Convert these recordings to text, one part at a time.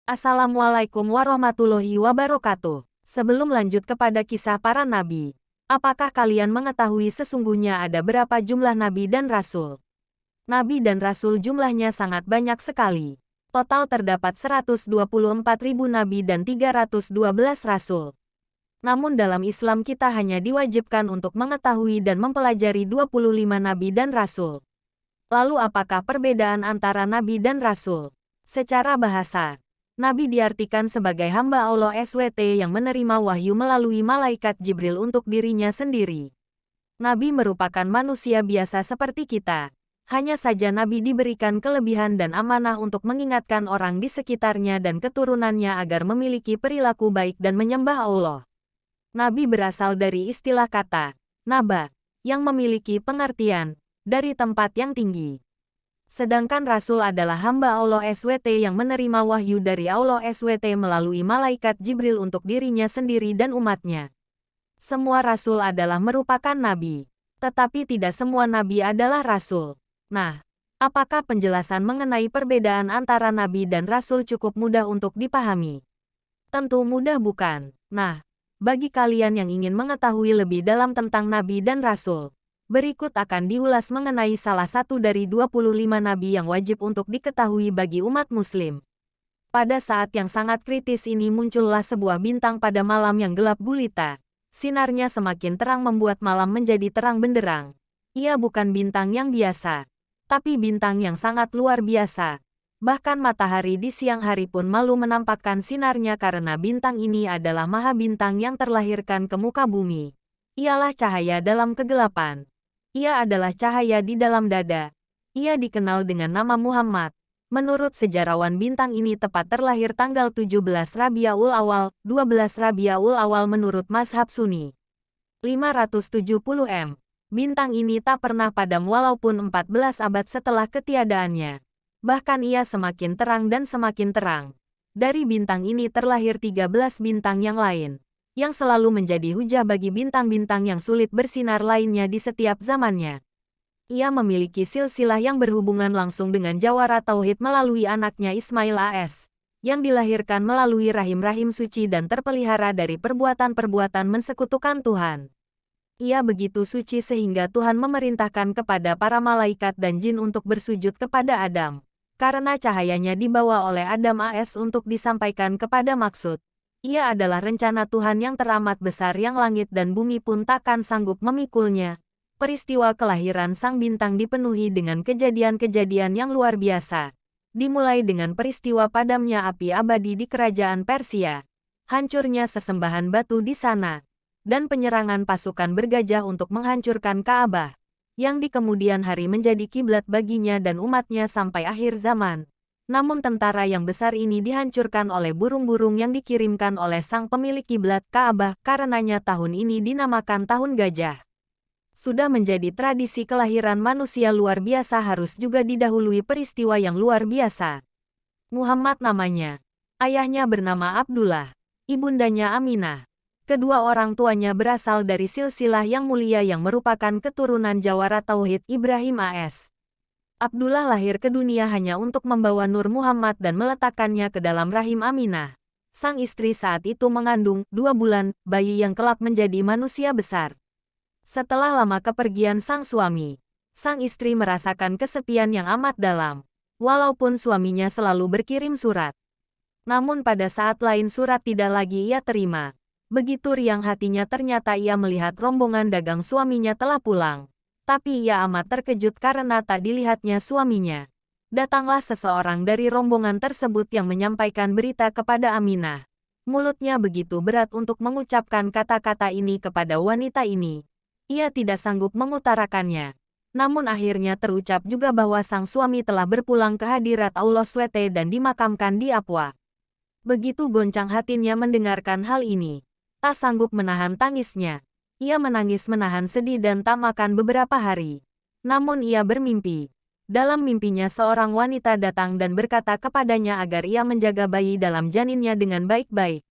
Assalamualaikum warahmatullahi wabarakatuh. Sebelum lanjut kepada kisah para nabi, apakah kalian mengetahui sesungguhnya ada berapa jumlah nabi dan rasul? Nabi dan rasul jumlahnya sangat banyak sekali. Total terdapat 124.000 nabi dan 312 rasul. Namun dalam Islam kita hanya diwajibkan untuk mengetahui dan mempelajari 25 nabi dan rasul. Lalu apakah perbedaan antara nabi dan rasul? Secara bahasa, Nabi diartikan sebagai hamba Allah SWT yang menerima wahyu melalui malaikat Jibril untuk dirinya sendiri. Nabi merupakan manusia biasa seperti kita. Hanya saja Nabi diberikan kelebihan dan amanah untuk mengingatkan orang di sekitarnya dan keturunannya agar memiliki perilaku baik dan menyembah Allah. Nabi berasal dari istilah kata naba, yang memiliki pengertian dari tempat yang tinggi. Sedangkan Rasul adalah hamba Allah SWT yang menerima wahyu dari Allah SWT melalui malaikat Jibril untuk dirinya sendiri dan umatnya. Semua Rasul adalah merupakan Nabi. Tetapi tidak semua Nabi adalah Rasul. Nah, apakah penjelasan mengenai perbedaan antara Nabi dan Rasul cukup mudah untuk dipahami? Tentu mudah bukan? Nah, bagi kalian yang ingin mengetahui lebih dalam tentang Nabi dan Rasul, berikut akan diulas mengenai salah satu dari 25 nabi yang wajib untuk diketahui bagi umat muslim. Pada saat yang sangat kritis ini muncullah sebuah bintang pada malam yang gelap gulita. Sinarnya semakin terang membuat malam menjadi terang benderang. Ia bukan bintang yang biasa, tapi bintang yang sangat luar biasa. Bahkan matahari di siang hari pun malu menampakkan sinarnya karena bintang ini adalah maha bintang yang terlahirkan ke muka bumi. Ialah cahaya dalam kegelapan. Ia adalah cahaya di dalam dada. Ia dikenal dengan nama Muhammad. Menurut sejarawan bintang ini tepat terlahir tanggal 17 Rabiul Awal, 12 Rabiul Awal menurut mazhab Sunni. 570 M. Bintang ini tak pernah padam walaupun 14 abad setelah ketiadaannya. Bahkan ia semakin terang dan semakin terang. Dari bintang ini terlahir 13 bintang yang lain, yang selalu menjadi hujah bagi bintang-bintang yang sulit bersinar lainnya di setiap zamannya. Ia memiliki silsilah yang berhubungan langsung dengan jawara tauhid melalui anaknya Ismail AS, yang dilahirkan melalui rahim-rahim suci dan terpelihara dari perbuatan-perbuatan mensekutukan Tuhan. Ia begitu suci sehingga Tuhan memerintahkan kepada para malaikat dan jin untuk bersujud kepada Adam. Karena cahayanya dibawa oleh Adam AS untuk disampaikan kepada maksud. Ia adalah rencana Tuhan yang teramat besar yang langit dan bumi pun takkan sanggup memikulnya. Peristiwa kelahiran sang bintang dipenuhi dengan kejadian-kejadian yang luar biasa. Dimulai dengan peristiwa padamnya api abadi di kerajaan Persia, hancurnya sesembahan batu di sana, dan penyerangan pasukan bergajah untuk menghancurkan Ka'bah, yang di kemudian hari menjadi kiblat baginya dan umatnya sampai akhir zaman. Namun tentara yang besar ini dihancurkan oleh burung-burung yang dikirimkan oleh sang pemilik kiblat Ka'bah, karenanya tahun ini dinamakan Tahun Gajah. Sudah menjadi tradisi kelahiran manusia luar biasa harus juga didahului peristiwa yang luar biasa. Muhammad namanya. Ayahnya bernama Abdullah. Ibundanya Aminah. Kedua orang tuanya berasal dari silsilah yang mulia yang merupakan keturunan jawara tauhid Ibrahim AS. Abdullah lahir ke dunia hanya untuk membawa Nur Muhammad dan meletakkannya ke dalam rahim Aminah. Sang istri saat itu mengandung 2 bulan bayi yang kelak menjadi manusia besar. Setelah lama kepergian sang suami, sang istri merasakan kesepian yang amat dalam. Walaupun suaminya selalu berkirim surat. Namun pada saat lain surat tidak lagi ia terima. Begitu riang hatinya ternyata ia melihat rombongan dagang suaminya telah pulang. Tapi ia amat terkejut karena tak dilihatnya suaminya. Datanglah seseorang dari rombongan tersebut yang menyampaikan berita kepada Aminah. Mulutnya begitu berat untuk mengucapkan kata-kata ini kepada wanita ini. Ia tidak sanggup mengutarakannya. Namun akhirnya terucap juga bahwa sang suami telah berpulang ke hadirat Allah SWT dan dimakamkan di Apwa. Begitu goncang hatinya mendengarkan hal ini. Tak sanggup menahan tangisnya. Ia menangis menahan sedih dan tak makan beberapa hari. Namun ia bermimpi. Dalam mimpinya seorang wanita datang dan berkata kepadanya agar ia menjaga bayi dalam janinnya dengan baik-baik.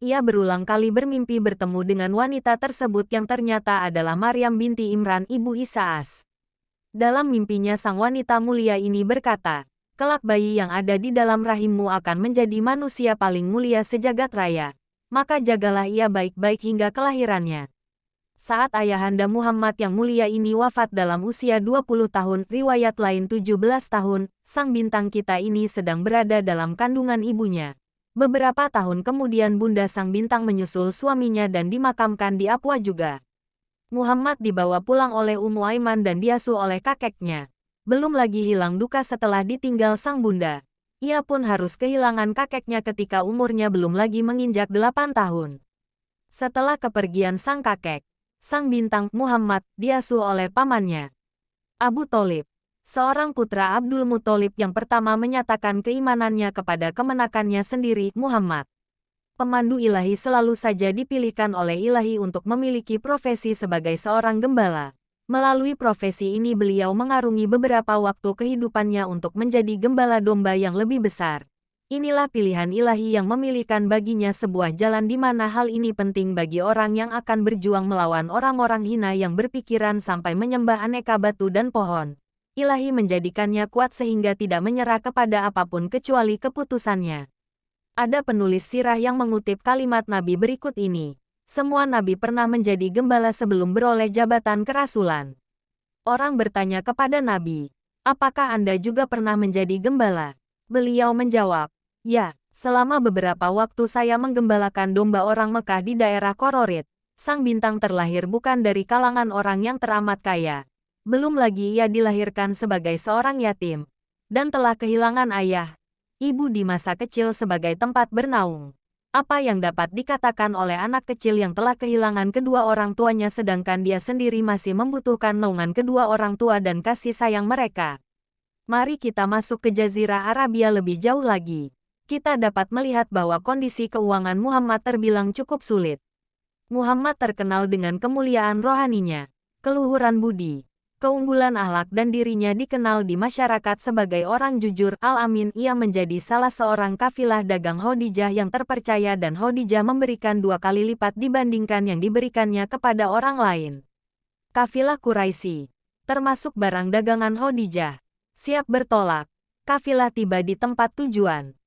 Ia berulang kali bermimpi bertemu dengan wanita tersebut yang ternyata adalah Maryam binti Imran ibu Isa AS. Dalam mimpinya sang wanita mulia ini berkata, kelak bayi yang ada di dalam rahimmu akan menjadi manusia paling mulia sejagat raya. Maka jagalah ia baik-baik hingga kelahirannya. Saat ayahanda Muhammad yang mulia ini wafat dalam usia 20 tahun, riwayat lain 17 tahun, sang bintang kita ini sedang berada dalam kandungan ibunya. Beberapa tahun kemudian bunda sang bintang menyusul suaminya dan dimakamkan di Apwa juga. Muhammad dibawa pulang oleh Ummu Aiman dan diasuh oleh kakeknya. Belum lagi hilang duka setelah ditinggal sang bunda. Ia pun harus kehilangan kakeknya ketika umurnya belum lagi menginjak 8 tahun. Setelah kepergian sang kakek, sang bintang Muhammad diasuh oleh pamannya, Abu Tholib, seorang putra Abdul Muthalib yang pertama menyatakan keimanannya kepada kemenakannya sendiri, Muhammad. Pemandu ilahi selalu saja dipilihkan oleh ilahi untuk memiliki profesi sebagai seorang gembala. Melalui profesi ini beliau mengarungi beberapa waktu kehidupannya untuk menjadi gembala domba yang lebih besar. Inilah pilihan ilahi yang memilihkan baginya sebuah jalan di mana hal ini penting bagi orang yang akan berjuang melawan orang-orang hina yang berpikiran sampai menyembah aneka batu dan pohon. Ilahi menjadikannya kuat sehingga tidak menyerah kepada apapun kecuali keputusannya. Ada penulis sirah yang mengutip kalimat Nabi berikut ini. Semua nabi pernah menjadi gembala sebelum beroleh jabatan kerasulan. Orang bertanya kepada Nabi, apakah Anda juga pernah menjadi gembala? Beliau menjawab, ya, selama beberapa waktu saya menggembalakan domba orang Mekah di daerah Qororid. Sang bintang terlahir bukan dari kalangan orang yang teramat kaya. Belum lagi ia dilahirkan sebagai seorang yatim. Dan telah kehilangan ayah, ibu di masa kecil sebagai tempat bernaung. Apa yang dapat dikatakan oleh anak kecil yang telah kehilangan kedua orang tuanya sedangkan dia sendiri masih membutuhkan naungan kedua orang tua dan kasih sayang mereka? Mari kita masuk ke Jazirah Arabia lebih jauh lagi. Kita dapat melihat bahwa kondisi keuangan Muhammad terbilang cukup sulit. Muhammad terkenal dengan kemuliaan rohaninya, keluhuran budi, keunggulan akhlak dan dirinya dikenal di masyarakat sebagai orang jujur. Al-Amin, ia menjadi salah seorang kafilah dagang Khadijah yang terpercaya dan Khadijah memberikan 2 kali lipat dibandingkan yang diberikannya kepada orang lain. Kafilah Quraisy, termasuk barang dagangan Khadijah, siap bertolak. Kafilah tiba di tempat tujuan.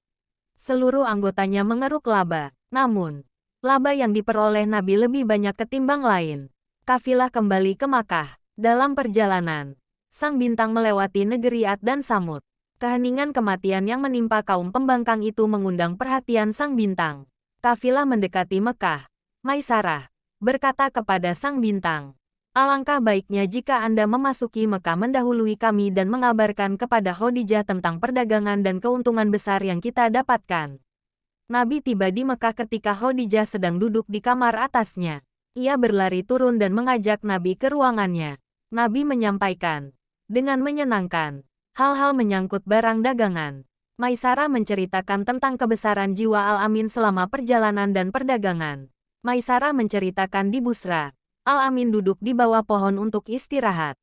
Seluruh anggotanya mengeruk laba, namun laba yang diperoleh Nabi lebih banyak ketimbang lain. Kafilah kembali ke Makkah. Dalam perjalanan, sang bintang melewati negeri Ad dan Samud. Keheningan kematian yang menimpa kaum pembangkang itu mengundang perhatian sang bintang. Kafilah mendekati Mekah. Maisarah berkata kepada sang bintang, alangkah baiknya jika Anda memasuki Mekah mendahului kami dan mengabarkan kepada Khadijah tentang perdagangan dan keuntungan besar yang kita dapatkan. Nabi tiba di Mekah ketika Khadijah sedang duduk di kamar atasnya. Ia berlari turun dan mengajak Nabi ke ruangannya. Nabi menyampaikan, dengan menyenangkan, hal-hal menyangkut barang dagangan. Maisarah menceritakan tentang kebesaran jiwa Al-Amin selama perjalanan dan perdagangan. Maisarah menceritakan di Busra, Al-Amin duduk di bawah pohon untuk istirahat.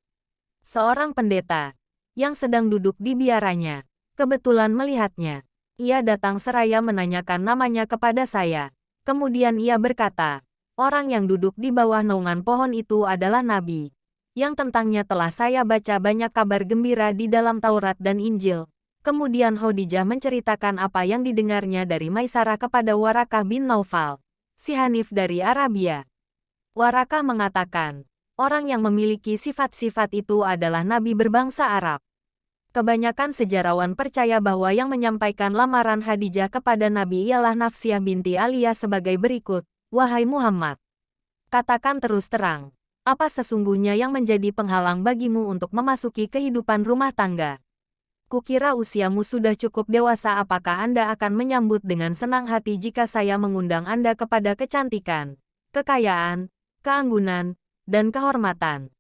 Seorang pendeta, yang sedang duduk di biaranya, kebetulan melihatnya. Ia datang seraya menanyakan namanya kepada saya. Kemudian ia berkata, orang yang duduk di bawah naungan pohon itu adalah Nabi, yang tentangnya telah saya baca banyak kabar gembira di dalam Taurat dan Injil. Kemudian Khadijah menceritakan apa yang didengarnya dari Maisarah kepada Warakah bin Naufal, si Hanif dari Arabia. Warakah mengatakan, orang yang memiliki sifat-sifat itu adalah Nabi berbangsa Arab. Kebanyakan sejarawan percaya bahwa yang menyampaikan lamaran Khadijah kepada Nabi ialah Nafsiyah binti Aliyah sebagai berikut, wahai Muhammad, katakan terus terang. Apa sesungguhnya yang menjadi penghalang bagimu untuk memasuki kehidupan rumah tangga? Kukira usiamu sudah cukup dewasa. Apakah Anda akan menyambut dengan senang hati jika saya mengundang Anda kepada kecantikan, kekayaan, keanggunan, dan kehormatan?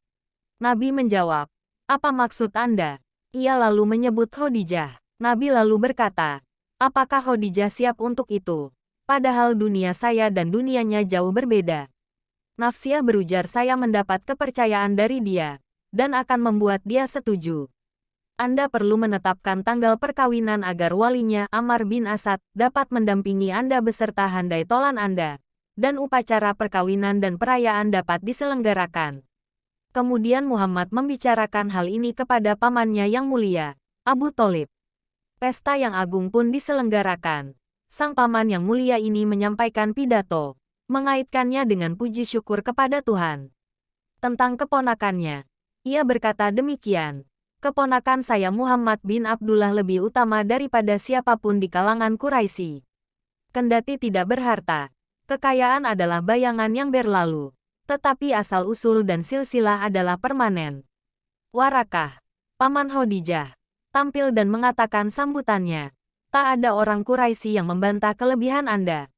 Nabi menjawab, apa maksud Anda? Ia lalu menyebut Khadijah. Nabi lalu berkata, apakah Khadijah siap untuk itu? Padahal dunia saya dan dunianya jauh berbeda. Nafsiyah berujar, saya mendapat kepercayaan dari dia, dan akan membuat dia setuju. Anda perlu menetapkan tanggal perkawinan agar walinya, Ammar bin Asad, dapat mendampingi Anda beserta handai tolan Anda, dan upacara perkawinan dan perayaan dapat diselenggarakan. Kemudian Muhammad membicarakan hal ini kepada pamannya yang mulia, Abu Tholib. Pesta yang agung pun diselenggarakan. Sang paman yang mulia ini menyampaikan pidato, mengaitkannya dengan puji syukur kepada Tuhan. Tentang keponakannya, ia berkata demikian, "Keponakan saya Muhammad bin Abdullah lebih utama daripada siapapun di kalangan Quraisy. Kendati tidak berharta, kekayaan adalah bayangan yang berlalu, tetapi asal-usul dan silsilah adalah permanen." Warakah, paman Khadijah, tampil dan mengatakan sambutannya, "Tak ada orang Quraisy yang membantah kelebihan Anda.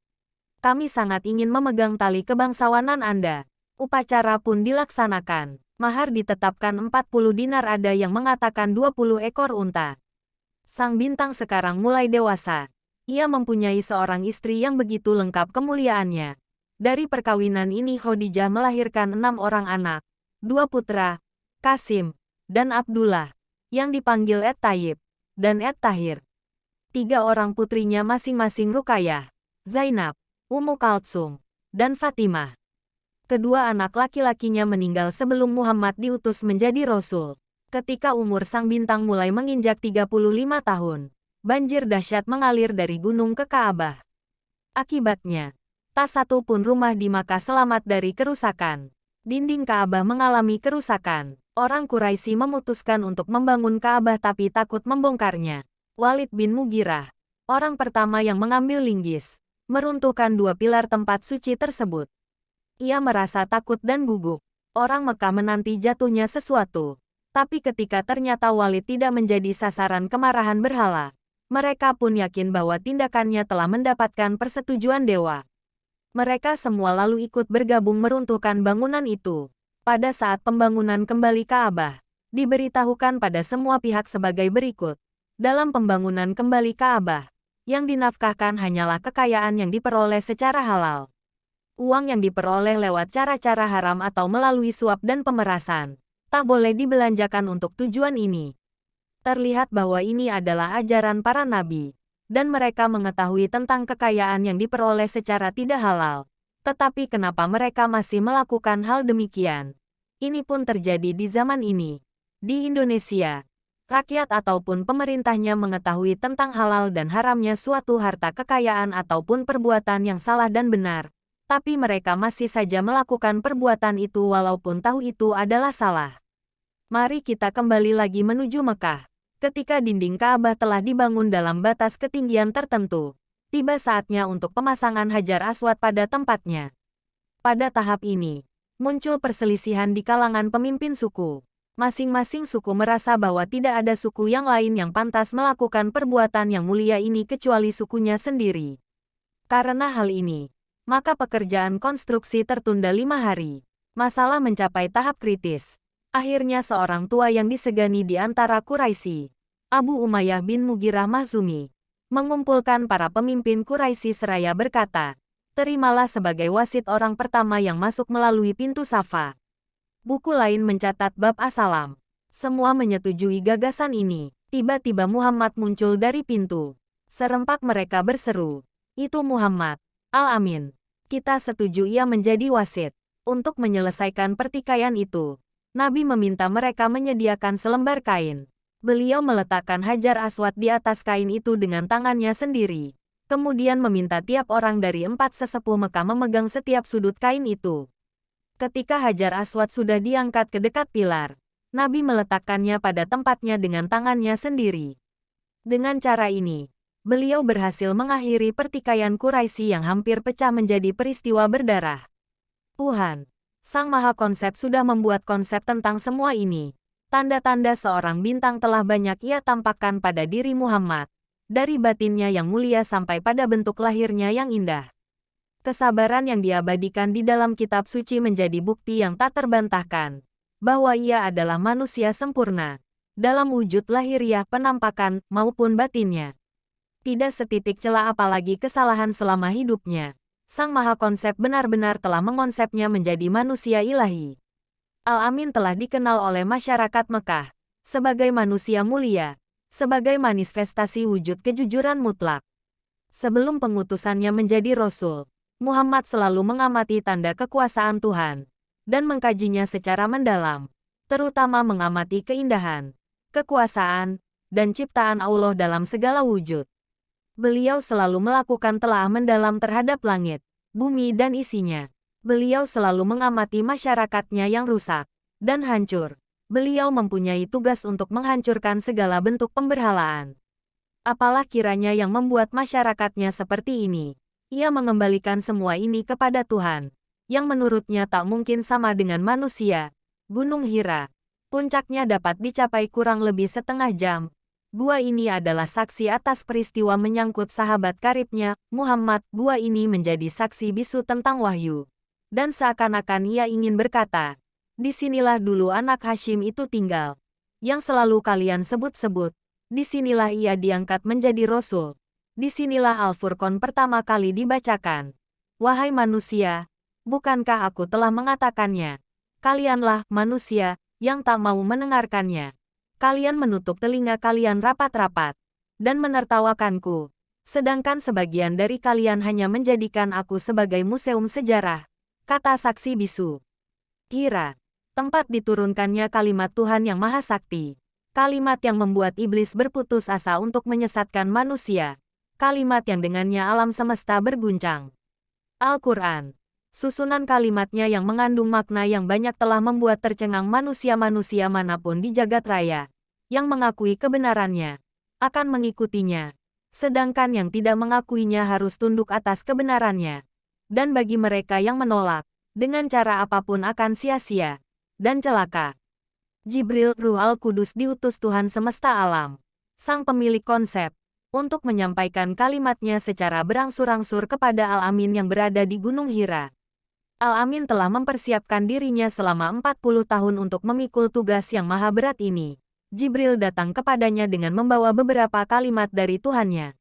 Kami sangat ingin memegang tali kebangsawanan Anda." Upacara pun dilaksanakan. Mahar ditetapkan 40 dinar, ada yang mengatakan 20 ekor unta. Sang bintang sekarang mulai dewasa. Ia mempunyai seorang istri yang begitu lengkap kemuliaannya. Dari perkawinan ini Khadijah melahirkan 6 orang anak, 2 putra, Qasim, dan Abdullah, yang dipanggil At-Tayyib, dan At-Tahir. 3 orang putrinya masing-masing Ruqayyah, Zainab, Ummu Kaltsum, dan Fatimah. Kedua anak laki-lakinya meninggal sebelum Muhammad diutus menjadi Rasul. Ketika umur sang bintang mulai menginjak 35 tahun, banjir dahsyat mengalir dari gunung ke Ka'bah. Akibatnya, tak satu pun rumah di Makkah selamat dari kerusakan. Dinding Ka'bah mengalami kerusakan. Orang Quraisy memutuskan untuk membangun Ka'bah tapi takut membongkarnya. Walid bin Mughirah, orang pertama yang mengambil linggis, meruntuhkan 2 pilar tempat suci tersebut. Ia merasa takut dan gugup. Orang Mekah menanti jatuhnya sesuatu. Tapi ketika ternyata Walid tidak menjadi sasaran kemarahan berhala, mereka pun yakin bahwa tindakannya telah mendapatkan persetujuan dewa. Mereka semua lalu ikut bergabung meruntuhkan bangunan itu. Pada saat pembangunan kembali Ka'bah, diberitahukan pada semua pihak sebagai berikut. Dalam pembangunan kembali Ka'bah, yang dinafkahkan hanyalah kekayaan yang diperoleh secara halal. Uang yang diperoleh lewat cara-cara haram atau melalui suap dan pemerasan tak boleh dibelanjakan untuk tujuan ini. Terlihat bahwa ini adalah ajaran para nabi, dan mereka mengetahui tentang kekayaan yang diperoleh secara tidak halal. Tetapi kenapa mereka masih melakukan hal demikian? Ini pun terjadi di zaman ini. Di Indonesia, rakyat ataupun pemerintahnya mengetahui tentang halal dan haramnya suatu harta kekayaan ataupun perbuatan yang salah dan benar, tapi mereka masih saja melakukan perbuatan itu walaupun tahu itu adalah salah. Mari kita kembali lagi menuju Mekah. Ketika dinding Ka'bah telah dibangun dalam batas ketinggian tertentu, tiba saatnya untuk pemasangan Hajar Aswad pada tempatnya. Pada tahap ini, muncul perselisihan di kalangan pemimpin suku. Masing-masing suku merasa bahwa tidak ada suku yang lain yang pantas melakukan perbuatan yang mulia ini kecuali sukunya sendiri. Karena hal ini, maka pekerjaan konstruksi tertunda 5 hari. Masalah mencapai tahap kritis. Akhirnya seorang tua yang disegani di antara Quraisy, Abu Umayyah bin Mughirah Makhzumi, mengumpulkan para pemimpin Quraisy seraya berkata, "Terimalah sebagai wasit orang pertama yang masuk melalui pintu Safa." Buku lain mencatat bab As-Salam. Semua menyetujui gagasan ini. Tiba-tiba Muhammad muncul dari pintu. Serempak mereka berseru, "Itu Muhammad Al-Amin. Kita setuju ia menjadi wasit." Untuk menyelesaikan pertikaian itu, Nabi meminta mereka menyediakan selembar kain. Beliau meletakkan Hajar Aswad di atas kain itu dengan tangannya sendiri. Kemudian meminta tiap orang dari 4 sesepuh Mekah memegang setiap sudut kain itu. Ketika Hajar Aswad sudah diangkat ke dekat pilar, Nabi meletakkannya pada tempatnya dengan tangannya sendiri. Dengan cara ini, beliau berhasil mengakhiri pertikaian Quraisy yang hampir pecah menjadi peristiwa berdarah. Tuhan, Sang Maha Konsep sudah membuat konsep tentang semua ini. Tanda-tanda seorang bintang telah banyak ia tampakkan pada diri Muhammad. Dari batinnya yang mulia sampai pada bentuk lahirnya yang indah. Kesabaran yang diabadikan di dalam kitab suci menjadi bukti yang tak terbantahkan, bahwa ia adalah manusia sempurna, dalam wujud lahiriah penampakan maupun batinnya. Tidak setitik celah apalagi kesalahan selama hidupnya. Sang Maha Konsep benar-benar telah mengonsepnya menjadi manusia ilahi. Al-Amin telah dikenal oleh masyarakat Mekah sebagai manusia mulia, sebagai manifestasi wujud kejujuran mutlak. Sebelum pengutusannya menjadi Rasul, Muhammad selalu mengamati tanda kekuasaan Tuhan dan mengkajinya secara mendalam, terutama mengamati keindahan, kekuasaan, dan ciptaan Allah dalam segala wujud. Beliau selalu melakukan telaah mendalam terhadap langit, bumi dan isinya. Beliau selalu mengamati masyarakatnya yang rusak dan hancur. Beliau mempunyai tugas untuk menghancurkan segala bentuk pemberhalaan. Apalah kiranya yang membuat masyarakatnya seperti ini. Ia mengembalikan semua ini kepada Tuhan, yang menurutnya tak mungkin sama dengan manusia. Gunung Hira. Puncaknya dapat dicapai kurang lebih setengah jam. Gua ini adalah saksi atas peristiwa menyangkut sahabat karibnya, Muhammad. Gua ini menjadi saksi bisu tentang wahyu. Dan seakan-akan ia ingin berkata, disinilah dulu anak Hashim itu tinggal. Yang selalu kalian sebut-sebut. Disinilah ia diangkat menjadi Rasul. Disinilah Al-Furqan pertama kali dibacakan. Wahai manusia, bukankah aku telah mengatakannya? Kalianlah manusia yang tak mau mendengarkannya. Kalian menutup telinga kalian rapat-rapat dan menertawakanku. Sedangkan sebagian dari kalian hanya menjadikan aku sebagai museum sejarah, kata saksi bisu. Hira, tempat diturunkannya kalimat Tuhan yang Maha Sakti. Kalimat yang membuat iblis berputus asa untuk menyesatkan manusia. Kalimat yang dengannya alam semesta berguncang. Al-Quran. Susunan kalimatnya yang mengandung makna yang banyak telah membuat tercengang manusia-manusia manapun di jagat raya. Yang mengakui kebenarannya akan mengikutinya. Sedangkan yang tidak mengakuinya harus tunduk atas kebenarannya. Dan bagi mereka yang menolak, dengan cara apapun akan sia-sia dan celaka. Jibril, Ruh Al-Kudus diutus Tuhan semesta alam, sang pemilik konsep, untuk menyampaikan kalimatnya secara berangsur-angsur kepada Al-Amin yang berada di Gunung Hira. Al-Amin telah mempersiapkan dirinya selama 40 tahun untuk memikul tugas yang maha berat ini. Jibril datang kepadanya dengan membawa beberapa kalimat dari Tuhannya.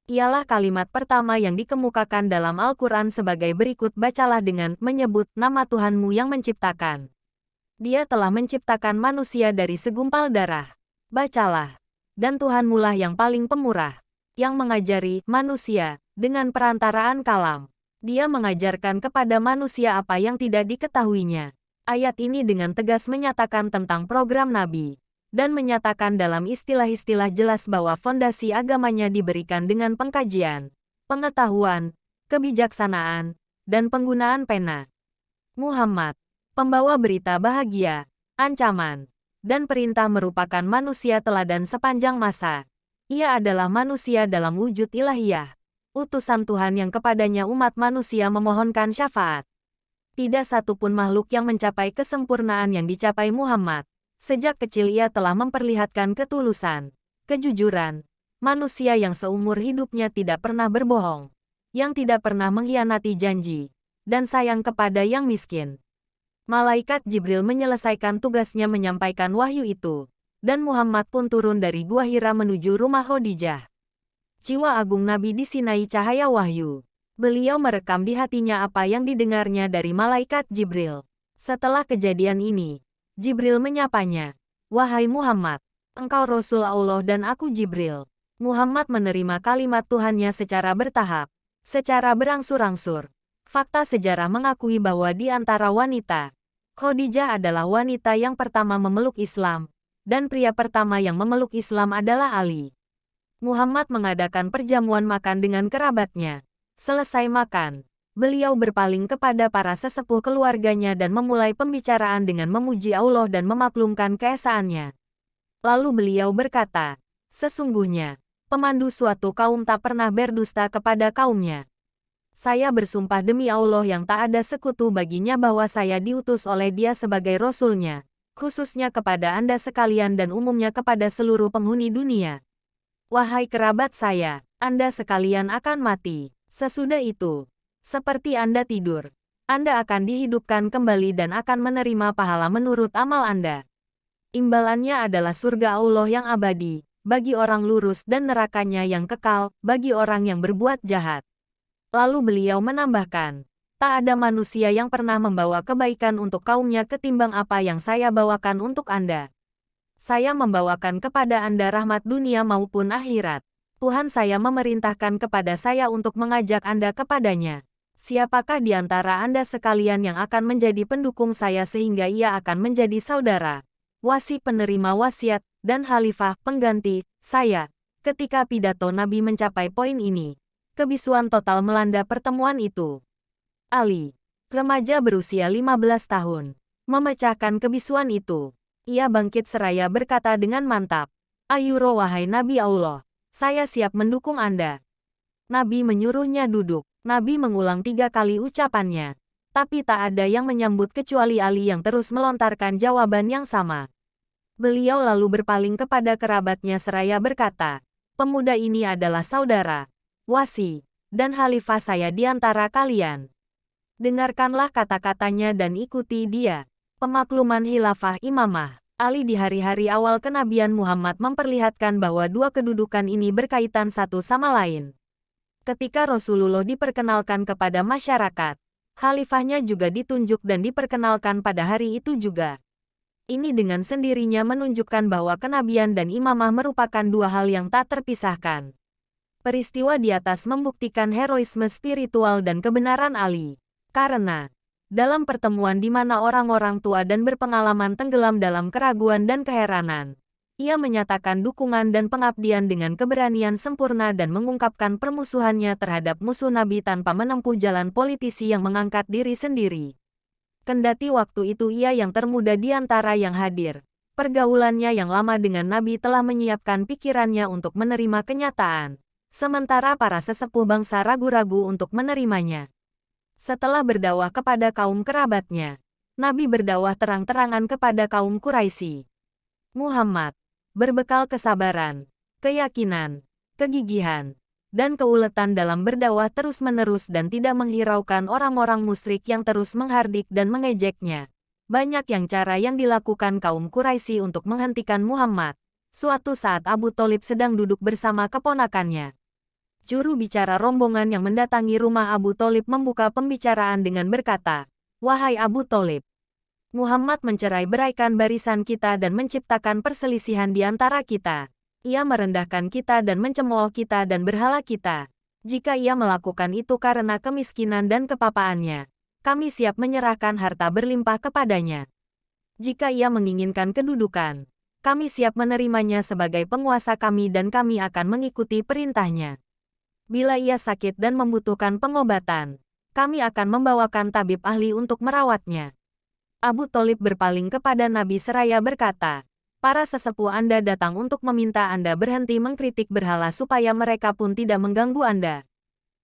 Ialah kalimat pertama yang dikemukakan dalam Al-Quran sebagai berikut, bacalah dengan menyebut nama Tuhanmu yang menciptakan. Dia telah menciptakan manusia dari segumpal darah. Bacalah. Dan Tuhanmulah yang paling pemurah, yang mengajari manusia dengan perantaraan kalam. Dia mengajarkan kepada manusia apa yang tidak diketahuinya. Ayat ini dengan tegas menyatakan tentang program Nabi, dan menyatakan dalam istilah-istilah jelas bahwa fondasi agamanya diberikan dengan pengkajian, pengetahuan, kebijaksanaan, dan penggunaan pena. Muhammad, pembawa berita bahagia, ancaman, dan perintah, merupakan manusia teladan sepanjang masa. Ia adalah manusia dalam wujud ilahiyah, utusan Tuhan yang kepadanya umat manusia memohonkan syafaat. Tidak satupun makhluk yang mencapai kesempurnaan yang dicapai Muhammad. Sejak kecil ia telah memperlihatkan ketulusan, kejujuran, manusia yang seumur hidupnya tidak pernah berbohong, yang tidak pernah mengkhianati janji, dan sayang kepada yang miskin. Malaikat Jibril menyelesaikan tugasnya menyampaikan wahyu itu, dan Muhammad pun turun dari Gua Hira menuju rumah Khadijah. Jiwa agung Nabi disinai cahaya wahyu. Beliau merekam di hatinya apa yang didengarnya dari malaikat Jibril. Setelah kejadian ini, Jibril menyapanya, "Wahai Muhammad, engkau Rasul Allah dan aku Jibril." Muhammad menerima kalimat Tuhannya secara bertahap, secara berangsur-angsur. Fakta sejarah mengakui bahwa di antara wanita, Khadijah adalah wanita yang pertama memeluk Islam, dan pria pertama yang memeluk Islam adalah Ali. Muhammad mengadakan perjamuan makan dengan kerabatnya. Selesai makan, beliau berpaling kepada para sesepuh keluarganya dan memulai pembicaraan dengan memuji Allah dan memaklumkan keesaannya. Lalu beliau berkata, "Sesungguhnya, pemandu suatu kaum tak pernah berdusta kepada kaumnya. Saya bersumpah demi Allah yang tak ada sekutu baginya bahwa saya diutus oleh Dia sebagai Rasul-Nya, khususnya kepada Anda sekalian dan umumnya kepada seluruh penghuni dunia. Wahai kerabat saya, Anda sekalian akan mati. Sesudah itu, seperti Anda tidur, Anda akan dihidupkan kembali dan akan menerima pahala menurut amal Anda. Imbalannya adalah surga Allah yang abadi, bagi orang lurus, dan nerakanya yang kekal, bagi orang yang berbuat jahat." Lalu beliau menambahkan, "Tak ada manusia yang pernah membawa kebaikan untuk kaumnya ketimbang apa yang saya bawakan untuk Anda. Saya membawakan kepada Anda rahmat dunia maupun akhirat. Tuhan saya memerintahkan kepada saya untuk mengajak Anda kepadanya. Siapakah di antara Anda sekalian yang akan menjadi pendukung saya sehingga ia akan menjadi saudara, wasi penerima wasiat, dan khalifah pengganti Ketika pidato Nabi mencapai poin ini, kebisuan total melanda pertemuan itu. Ali, remaja berusia 15 tahun, memecahkan kebisuan itu. Ia bangkit seraya berkata dengan mantap, "Ayuro wahai Nabi Allah, saya siap mendukung Anda." Nabi menyuruhnya duduk. Nabi mengulang 3 kali ucapannya. Tapi tak ada yang menyambut kecuali Ali yang terus melontarkan jawaban yang sama. Beliau lalu berpaling kepada kerabatnya seraya berkata, "Pemuda ini adalah saudara, wasi, dan khalifah saya di antara kalian. Dengarkanlah kata-katanya dan ikuti dia." Pemakluman Khilafah Imamah Ali di hari-hari awal kenabian Muhammad memperlihatkan bahwa dua kedudukan ini berkaitan satu sama lain. Ketika Rasulullah diperkenalkan kepada masyarakat, khalifahnya juga ditunjuk dan diperkenalkan pada hari itu juga. Ini dengan sendirinya menunjukkan bahwa kenabian dan imamah merupakan dua hal yang tak terpisahkan. Peristiwa di atas membuktikan heroisme spiritual dan kebenaran Ali. Karena, dalam pertemuan di mana orang-orang tua dan berpengalaman tenggelam dalam keraguan dan keheranan, ia menyatakan dukungan dan pengabdian dengan keberanian sempurna dan mengungkapkan permusuhannya terhadap musuh Nabi tanpa menempuh jalan politisi yang mengangkat diri sendiri. Kendati waktu itu ia yang termuda di antara yang hadir, pergaulannya yang lama dengan Nabi telah menyiapkan pikirannya untuk menerima kenyataan, sementara para sesepuh bangsa ragu-ragu untuk menerimanya. Setelah berdakwah kepada kaum kerabatnya, Nabi berdakwah terang-terangan kepada kaum Quraisy. Muhammad, berbekal kesabaran, keyakinan, kegigihan, dan keuletan dalam berdakwah terus-menerus dan tidak menghiraukan orang-orang musyrik yang terus menghardik dan mengejeknya. Banyak yang cara yang dilakukan kaum Quraisy untuk menghentikan Muhammad. Suatu saat Abu Thalib sedang duduk bersama keponakannya. Juru bicara rombongan yang mendatangi rumah Abu Thalib membuka pembicaraan dengan berkata, "Wahai Abu Thalib, Muhammad mencerai-beraikan barisan kita dan menciptakan perselisihan di antara kita. Ia merendahkan kita dan mencemooh kita dan berhala kita. Jika ia melakukan itu karena kemiskinan dan kepapaannya, kami siap menyerahkan harta berlimpah kepadanya. Jika ia menginginkan kedudukan, kami siap menerimanya sebagai penguasa kami dan kami akan mengikuti perintahnya. Bila ia sakit dan membutuhkan pengobatan, kami akan membawakan tabib ahli untuk merawatnya." Abu Thalib berpaling kepada Nabi seraya berkata, "Para sesepuh Anda datang untuk meminta Anda berhenti mengkritik berhala supaya mereka pun tidak mengganggu Anda."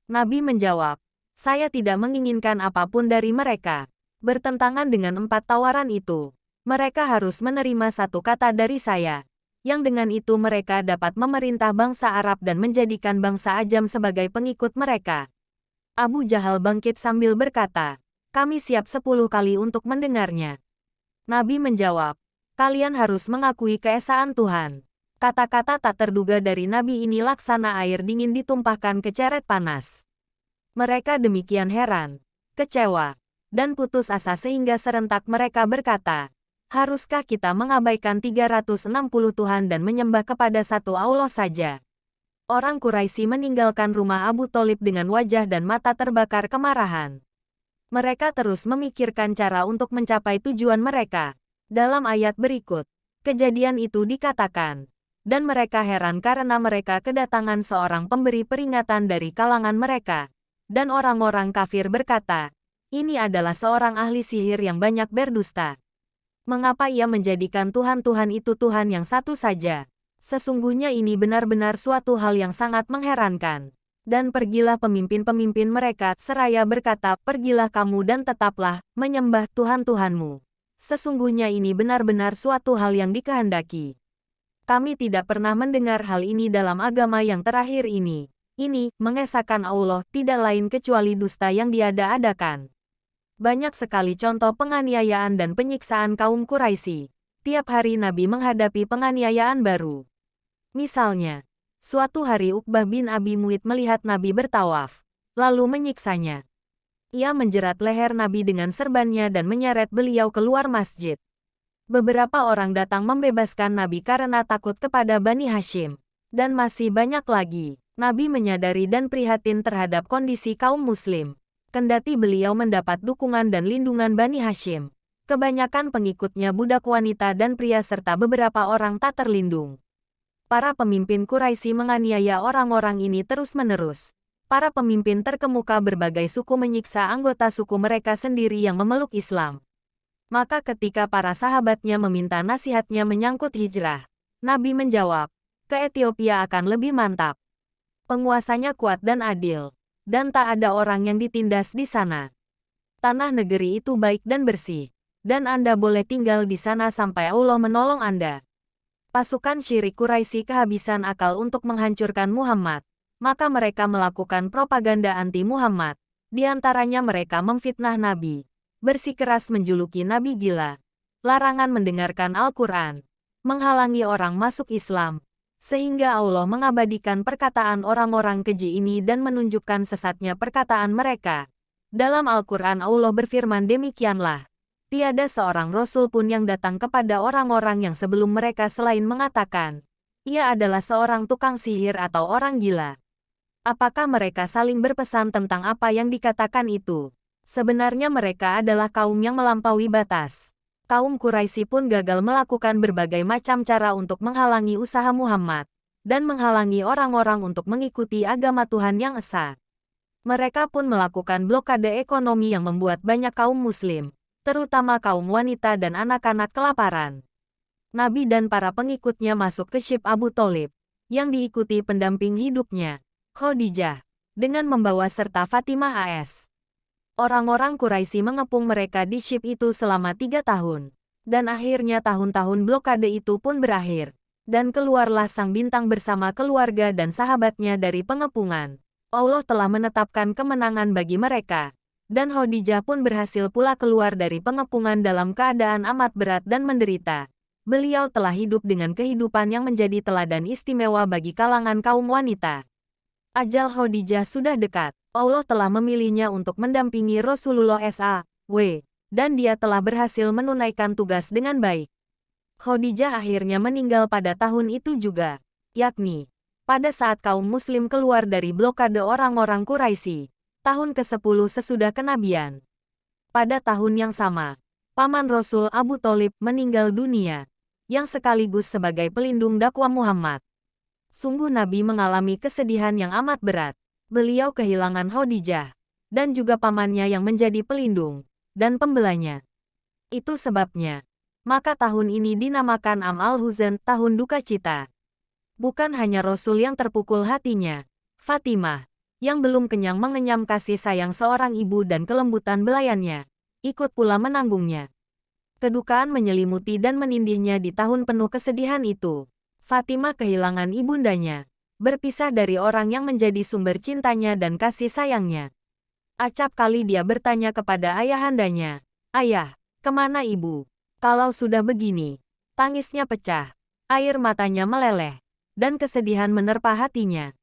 Nabi menjawab, "Saya tidak menginginkan apapun dari mereka." Bertentangan dengan 4 tawaran itu, mereka harus menerima satu kata dari saya, yang dengan itu mereka dapat memerintah bangsa Arab dan menjadikan bangsa Ajam sebagai pengikut mereka. Abu Jahal bangkit sambil berkata, "Kami siap 10 kali untuk mendengarnya." Nabi menjawab, "Kalian harus mengakui keesaan Tuhan." Kata-kata tak terduga dari Nabi ini laksana air dingin ditumpahkan ke ceret panas. Mereka demikian heran, kecewa, dan putus asa sehingga serentak mereka berkata, "Haruskah kita mengabaikan 360 Tuhan dan menyembah kepada satu Allah saja?" Orang Quraisy meninggalkan rumah Abu Thalib dengan wajah dan mata terbakar kemarahan. Mereka terus memikirkan cara untuk mencapai tujuan mereka. Dalam ayat berikut, kejadian itu dikatakan, dan mereka heran karena mereka kedatangan seorang pemberi peringatan dari kalangan mereka. Dan orang-orang kafir berkata, "Ini adalah seorang ahli sihir yang banyak berdusta. Mengapa ia menjadikan Tuhan-Tuhan itu Tuhan yang satu saja? Sesungguhnya ini benar-benar suatu hal yang sangat mengherankan." Dan pergilah pemimpin-pemimpin mereka seraya berkata, "Pergilah kamu dan tetaplah menyembah Tuhan-Tuhanmu. Sesungguhnya ini benar-benar suatu hal yang dikehendaki. Kami tidak pernah mendengar hal ini dalam agama yang terakhir ini. Ini, mengesahkan Allah, tidak lain kecuali dusta yang diada-adakan." Banyak sekali contoh penganiayaan dan penyiksaan kaum Quraisy. Tiap hari Nabi menghadapi penganiayaan baru. Misalnya, suatu hari Uqbah bin Abi Mu'ayt melihat Nabi bertawaf, lalu menyiksanya. Ia menjerat leher Nabi dengan serbannya dan menyeret beliau keluar masjid. Beberapa orang datang membebaskan Nabi karena takut kepada Bani Hashim. Dan masih banyak lagi. Nabi menyadari dan prihatin terhadap kondisi kaum muslim. Kendati beliau mendapat dukungan dan lindungan Bani Hashim, kebanyakan pengikutnya budak wanita dan pria serta beberapa orang tak terlindung. Para pemimpin Quraisy menganiaya orang-orang ini terus-menerus. Para pemimpin terkemuka berbagai suku menyiksa anggota suku mereka sendiri yang memeluk Islam. Maka ketika para sahabatnya meminta nasihatnya menyangkut hijrah, Nabi menjawab, ke Ethiopia akan lebih mantap. Penguasanya kuat dan adil, dan tak ada orang yang ditindas di sana. Tanah negeri itu baik dan bersih, dan Anda boleh tinggal di sana sampai Allah menolong Anda. Pasukan syirik Quraisy kehabisan akal untuk menghancurkan Muhammad, maka mereka melakukan propaganda anti-Muhammad. Di antaranya mereka memfitnah Nabi, bersikeras menjuluki Nabi gila, larangan mendengarkan Al-Quran, menghalangi orang masuk Islam, sehingga Allah mengabadikan perkataan orang-orang keji ini dan menunjukkan sesatnya perkataan mereka. Dalam Al-Quran Allah berfirman demikianlah, tiada seorang Rasul pun yang datang kepada orang-orang yang sebelum mereka selain mengatakan, ia adalah seorang tukang sihir atau orang gila. Apakah mereka saling berpesan tentang apa yang dikatakan itu? Sebenarnya mereka adalah kaum yang melampaui batas. Kaum Quraisy pun gagal melakukan berbagai macam cara untuk menghalangi usaha Muhammad, dan menghalangi orang-orang untuk mengikuti agama Tuhan yang esa. Mereka pun melakukan blokade ekonomi yang membuat banyak kaum muslim, terutama kaum wanita dan anak-anak kelaparan. Nabi dan para pengikutnya masuk ke Ship Abu Tholib, yang diikuti pendamping hidupnya, Khadijah, dengan membawa serta Fatimah AS. Orang-orang Quraisy mengepung mereka di Ship itu selama 3 tahun, dan akhirnya tahun-tahun blokade itu pun berakhir, dan keluarlah sang bintang bersama keluarga dan sahabatnya dari pengepungan. Allah telah menetapkan kemenangan bagi mereka, dan Khadijah pun berhasil pula keluar dari pengepungan dalam keadaan amat berat dan menderita. Beliau telah hidup dengan kehidupan yang menjadi teladan istimewa bagi kalangan kaum wanita. Ajal Khadijah sudah dekat. Allah telah memilihnya untuk mendampingi Rasulullah SAW, dan dia telah berhasil menunaikan tugas dengan baik. Khadijah akhirnya meninggal pada tahun itu juga, yakni pada saat kaum muslim keluar dari blokade orang-orang Quraisy, tahun ke-10 sesudah kenabian. Pada tahun yang sama, paman Rasul Abu Tholib meninggal dunia, yang sekaligus sebagai pelindung dakwah Muhammad. Sungguh Nabi mengalami kesedihan yang amat berat. Beliau kehilangan Khadijah, dan juga pamannya yang menjadi pelindung dan pembelanya. Itu sebabnya, maka tahun ini dinamakan Am al-Huzn, tahun duka cita. Bukan hanya Rasul yang terpukul hatinya, Fatimah, yang belum kenyang mengenyam kasih sayang seorang ibu dan kelembutan belayannya, ikut pula menanggungnya. Kedukaan menyelimuti dan menindihnya di tahun penuh kesedihan itu. Fatimah kehilangan ibundanya, berpisah dari orang yang menjadi sumber cintanya dan kasih sayangnya. Acap kali dia bertanya kepada ayahandanya, "Ayah, kemana ibu?" Kalau sudah begini, tangisnya pecah, air matanya meleleh, dan kesedihan menerpa hatinya.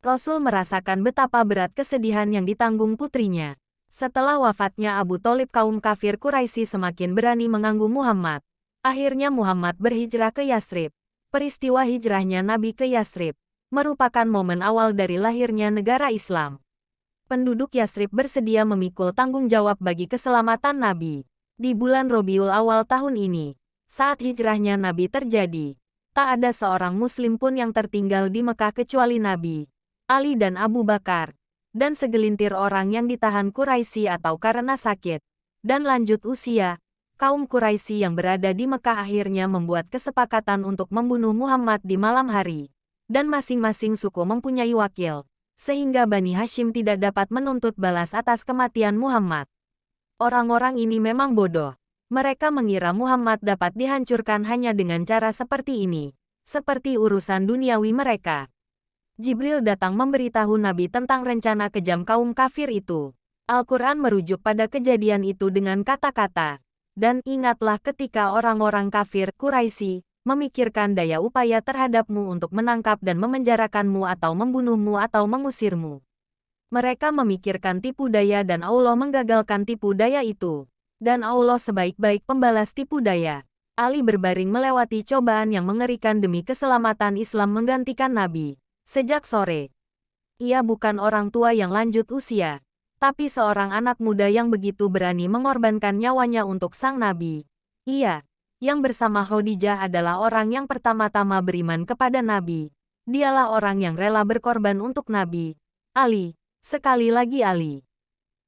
Rasul merasakan betapa berat kesedihan yang ditanggung putrinya. Setelah wafatnya Abu Tholib, kaum kafir Quraisy semakin berani mengganggu Muhammad. Akhirnya Muhammad berhijrah ke Yasrib. Peristiwa hijrahnya Nabi ke Yasrib merupakan momen awal dari lahirnya negara Islam. Penduduk Yasrib bersedia memikul tanggung jawab bagi keselamatan Nabi. Di bulan Rabiul Awal tahun ini, saat hijrahnya Nabi terjadi, tak ada seorang muslim pun yang tertinggal di Mekah kecuali Nabi, Ali dan Abu Bakar, dan segelintir orang yang ditahan Quraisy atau karena sakit, dan lanjut usia. Kaum Quraisy yang berada di Mekah akhirnya membuat kesepakatan untuk membunuh Muhammad di malam hari, dan masing-masing suku mempunyai wakil, sehingga Bani Hashim tidak dapat menuntut balas atas kematian Muhammad. Orang-orang ini memang bodoh. Mereka mengira Muhammad dapat dihancurkan hanya dengan cara seperti ini, seperti urusan duniawi mereka. Jibril datang memberitahu Nabi tentang rencana kejam kaum kafir itu. Al-Quran merujuk pada kejadian itu dengan kata-kata, "Dan ingatlah ketika orang-orang kafir Quraisy memikirkan daya upaya terhadapmu untuk menangkap dan memenjarakanmu atau membunuhmu atau mengusirmu. Mereka memikirkan tipu daya dan Allah menggagalkan tipu daya itu. Dan Allah sebaik-baik pembalas tipu daya." Ali berbaring melewati cobaan yang mengerikan demi keselamatan Islam menggantikan Nabi. Sejak sore, ia bukan orang tua yang lanjut usia, tapi seorang anak muda yang begitu berani mengorbankan nyawanya untuk sang Nabi. Ia yang bersama Khadijah adalah orang yang pertama-tama beriman kepada Nabi. Dialah orang yang rela berkorban untuk Nabi. Ali, sekali lagi Ali.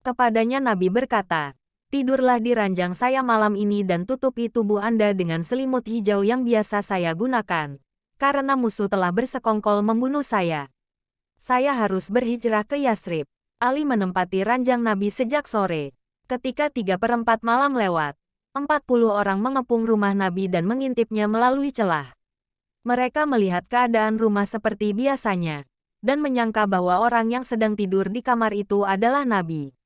Kepadanya Nabi berkata, tidurlah di ranjang saya malam ini dan tutupi tubuh Anda dengan selimut hijau yang biasa saya gunakan. Karena musuh telah bersekongkol membunuh saya. Saya harus berhijrah ke Yasrib. Ali menempati ranjang Nabi sejak sore. Ketika 3/4 malam lewat, 40 orang mengepung rumah Nabi dan mengintipnya melalui celah. Mereka melihat keadaan rumah seperti biasanya, dan menyangka bahwa orang yang sedang tidur di kamar itu adalah Nabi.